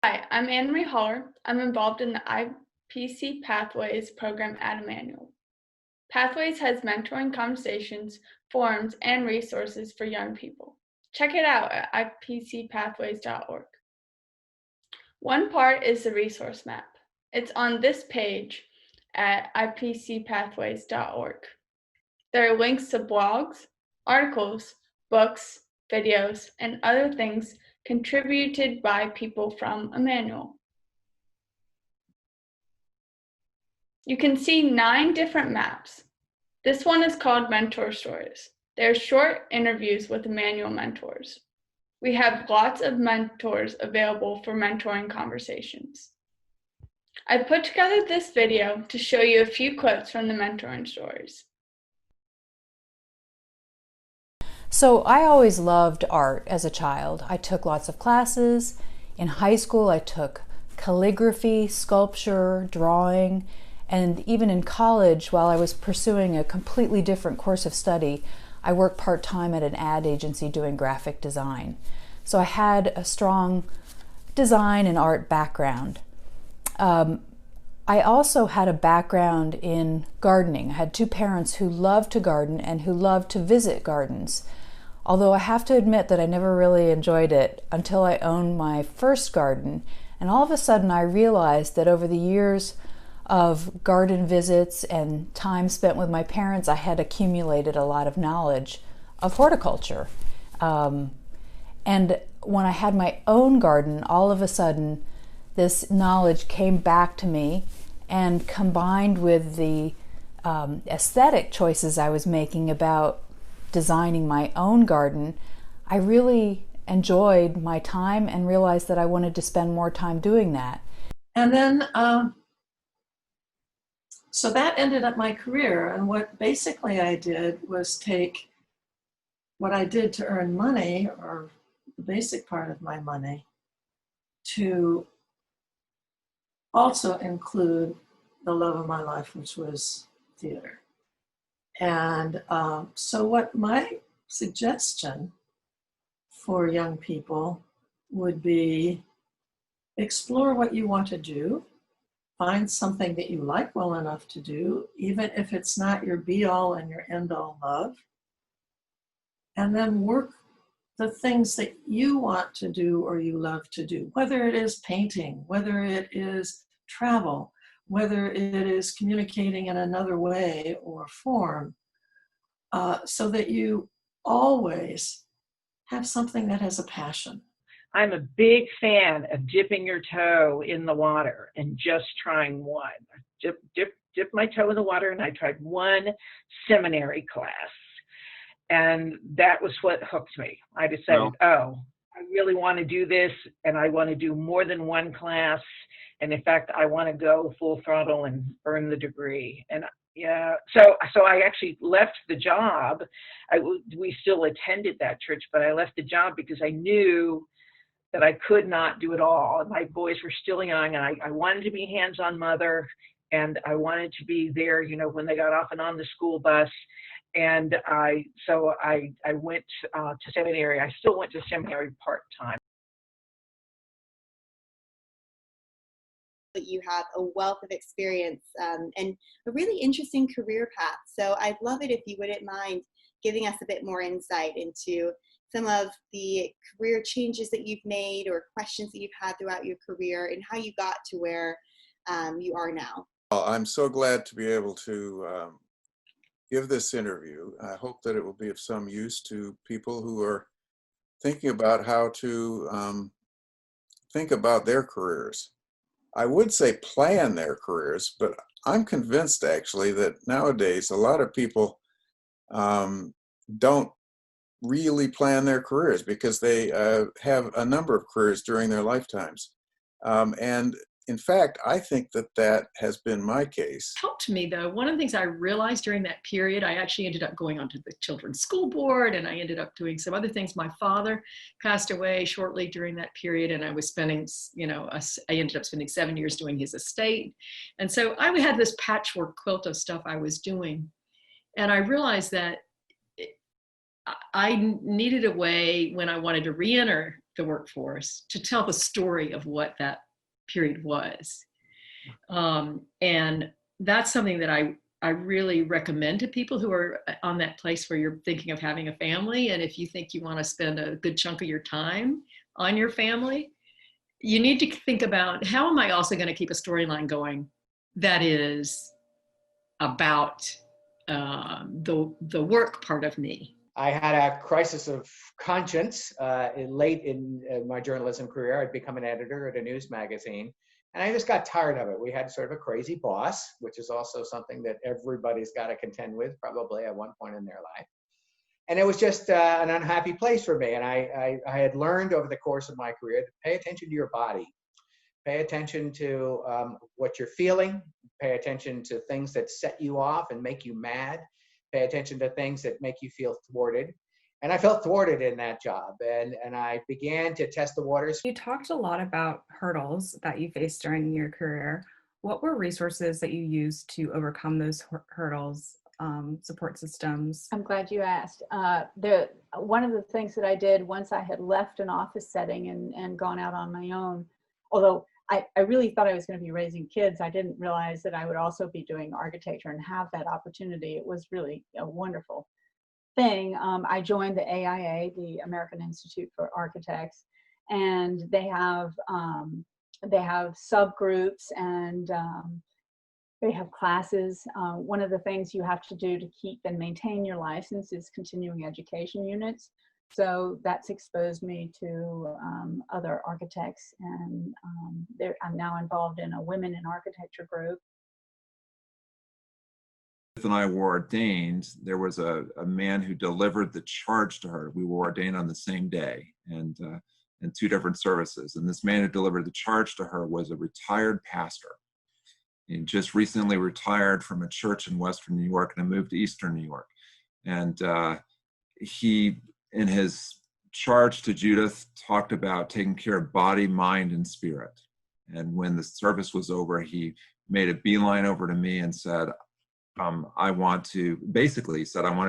Hi, I'm Anne-Marie Holler. I'm involved in the IPC Pathways program at Emmanuel. Pathways has mentoring conversations, forums, and resources for young people. Check it out at ipcpathways.org. One part is the resource map. It's on this page at ipcpathways.org. There are links to blogs, articles, books, videos, and other things contributed by people from Emmanuel. You can see 9 different maps. This one is called Mentor Stories. They're short interviews with Emmanuel mentors. We have lots of mentors available for mentoring conversations. I put together this video to show you a few clips from the mentoring stories. So I always loved art as a child. I took lots of classes. In high school, I took calligraphy, sculpture, drawing, and even in college, while I was pursuing a completely different course of study, I worked part-time at an ad agency doing graphic design. So I had a strong design and art background. I also had a background in gardening. I had 2 parents who loved to garden and who loved to visit gardens. Although I have to admit that I never really enjoyed it until I owned my first garden. And all of a sudden I realized that over the years of garden visits and time spent with my parents, I had accumulated a lot of knowledge of horticulture. And when I had my own garden, all of a sudden this knowledge came back to me, and combined with the aesthetic choices I was making about designing my own garden, I really enjoyed my time and realized that I wanted to spend more time doing that. And then, so that ended up my career. And what basically I did was take what I did to earn money, or the basic part of my money, to also include the love of my life, which was theater. And so what my suggestion for young people would be, explore what you want to do, find something that you like well enough to do, even if it's not your be-all and your end-all love, and then work the things that you want to do or you love to do, whether it is painting, whether it is travel, whether it is communicating in another way or form, so that you always have something that has a passion. I'm a big fan of dipping your toe in the water and just trying one. Dip my toe in the water, and I tried one seminary class. And that was what hooked me. I decided, I really want to do this, and I want to do more than one class. And in fact, I want to go full throttle and earn the degree. And yeah, so I actually left the job. We still attended that church, but I left the job because I knew that I could not do it all. My boys were still young, and I wanted to be a hands-on mother, and I wanted to be there, when they got off and on the school bus. And I went to seminary. I still went to seminary part-time. That you have a wealth of experience and a really interesting career path. So I'd love it if you wouldn't mind giving us a bit more insight into some of the career changes that you've made or questions that you've had throughout your career and how you got to where you are now. Well, I'm so glad to be able to give this interview. I hope that it will be of some use to people who are thinking about how to think about their careers. I would say plan their careers, but I'm convinced actually that nowadays a lot of people don't really plan their careers because they have a number of careers during their lifetimes. And in fact, I think that has been my case. Helped me though. One of the things I realized during that period, I actually ended up going onto the children's school board, and I ended up doing some other things. My father passed away shortly during that period, and I was spending, I ended up spending 7 years doing his estate. And so I had this patchwork quilt of stuff I was doing. And I realized that I needed a way when I wanted to re-enter the workforce to tell the story of what that period was. And that's something that I really recommend to people who are on that place where you're thinking of having a family. And if you think you want to spend a good chunk of your time on your family, you need to think about, how am I also going to keep a storyline going that is about the work part of me? I had a crisis of conscience late in my journalism career. I'd become an editor at a news magazine, and I just got tired of it. We had sort of a crazy boss, which is also something that everybody's got to contend with probably at one point in their life. And it was just an unhappy place for me. And I had learned over the course of my career to pay attention to your body, pay attention to what you're feeling, pay attention to things that set you off and make you mad, pay attention to things that make you feel thwarted. And I felt thwarted in that job, and I began to test the waters. You talked a lot about hurdles that you faced during your career. What were resources that you used to overcome those hurdles, support systems? I'm glad you asked. One of the things that I did once I had left an office setting and gone out on my own, although I really thought I was going to be raising kids, I didn't realize that I would also be doing architecture and have that opportunity. It was really a wonderful thing. I joined the AIA, the American Institute for Architects, and they have subgroups and they have classes. One of the things you have to do to keep and maintain your license is continuing education units. So that's exposed me to other architects, and I'm now involved in a Women in Architecture group. And I were ordained, there was a man who delivered the charge to her. We were ordained on the same day and in two different services. And this man who delivered the charge to her was a retired pastor. He just recently retired from a church in Western New York and moved to Eastern New York. And he, in his charge to Judith, talked about taking care of body, mind, and spirit. And when the service was over, he made a beeline over to me and said, I want to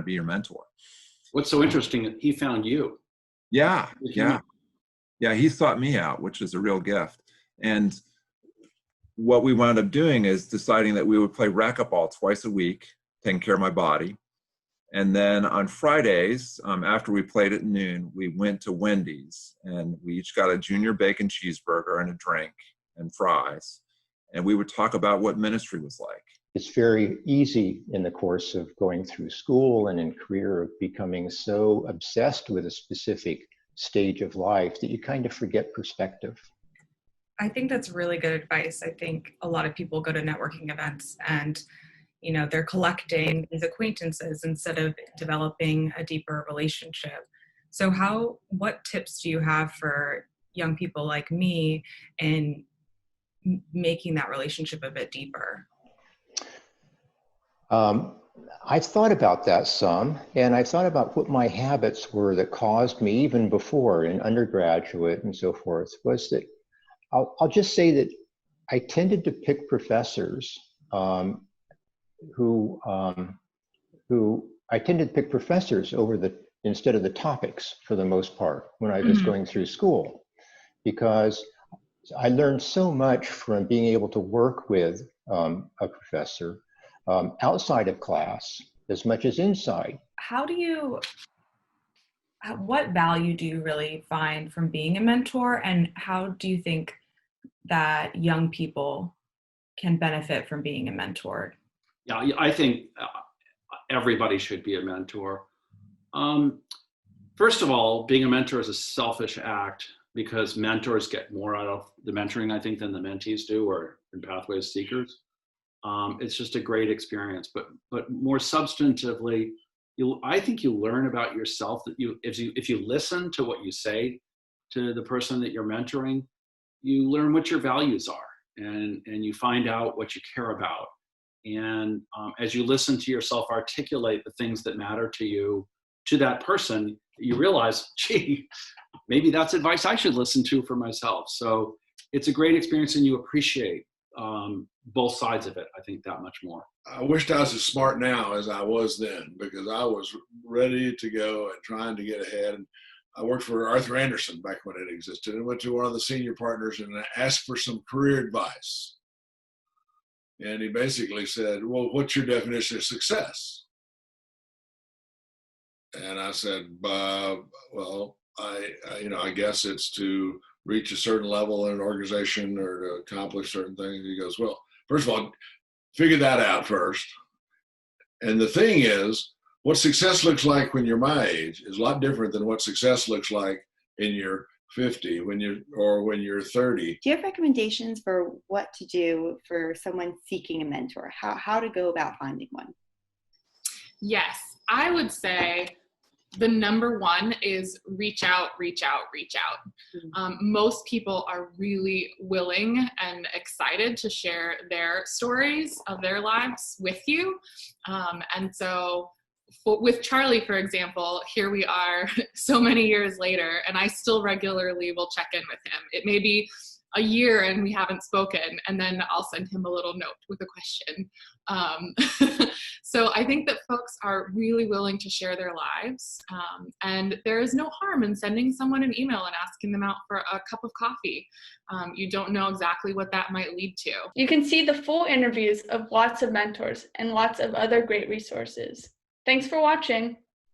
be your mentor. What's so interesting, he found you. Yeah. He sought me out, which is a real gift. And what we wound up doing is deciding that we would play racquetball twice a week, taking care of my body. And then on Fridays, after we played at noon, we went to Wendy's and we each got a junior bacon cheeseburger and a drink and fries. And we would talk about what ministry was like. It's very easy in the course of going through school and in career of becoming so obsessed with a specific stage of life that you kind of forget perspective. I think that's really good advice. I think a lot of people go to networking events and, you know, they're collecting these acquaintances instead of developing a deeper relationship. So what tips do you have for young people like me in making that relationship a bit deeper? I thought about that some, and I thought about what my habits were that caused me, even before in undergraduate and so forth, was that I'll just say that I tended to pick professors instead of the topics for the most part when I was going through school, because I learned so much from being able to work with a professor outside of class as much as inside. What value do you really find from being a mentor, and how do you think that young people can benefit from being a mentor? Yeah, I think everybody should be a mentor. First of all, being a mentor is a selfish act because mentors get more out of the mentoring, I think, than the mentees do, or in Pathways seekers. It's just a great experience, but more substantively, I think you learn about yourself that if you listen to what you say to the person that you're mentoring, you learn what your values are, and you find out what you care about. And as you listen to yourself articulate the things that matter to you to that person, you realize, gee, maybe that's advice I should listen to for myself. So it's a great experience, and you appreciate both sides of it, I think, that much more. I wished I was as smart now as I was then, because I was ready to go and trying to get ahead. And I worked for Arthur Andersen back when it existed, and went to one of the senior partners and asked for some career advice. And he basically said, well, what's your definition of success? And I said, well, I guess it's to reach a certain level in an organization or to accomplish certain things. He goes, well, first of all, figure that out first. And the thing is, what success looks like when you're my age is a lot different than what success looks like in your 50 when you're 30. Do you have recommendations for what to do for someone seeking a mentor? How to go about finding one? Yes, I would say the number one is reach out, reach out, reach out. Most people are really willing and excited to share their stories of their lives with you. And so with Charlie, for example, here we are so many years later, and I still regularly will check in with him. It may be a year and we haven't spoken, and then I'll send him a little note with a question. So I think that folks are really willing to share their lives, and there is no harm in sending someone an email and asking them out for a cup of coffee. You don't know exactly what that might lead to. You can see the full interviews of lots of mentors and lots of other great resources. Thanks for watching.